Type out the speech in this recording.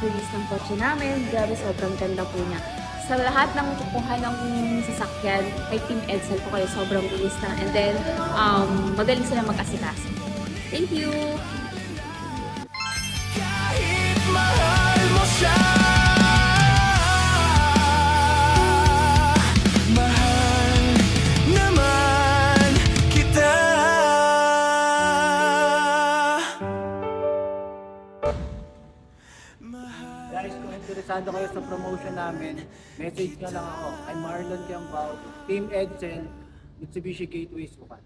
pag-release ng kotse namin. Grabe, sobrang ganda po niya. Sa lahat ng kukuha ng sasakyan, kay Team Edsel po kayo, sobrang bilis na. And then, magaling sila mag-asikaso. Thank you! Kahit mahal mo siya, mahal naman kita. Guys, kung interesado kayo sa promotion namin, message nyo lang ako. I'm Marlon Kiambao, Team Edsel, Mitsubishi Gateway Sukat.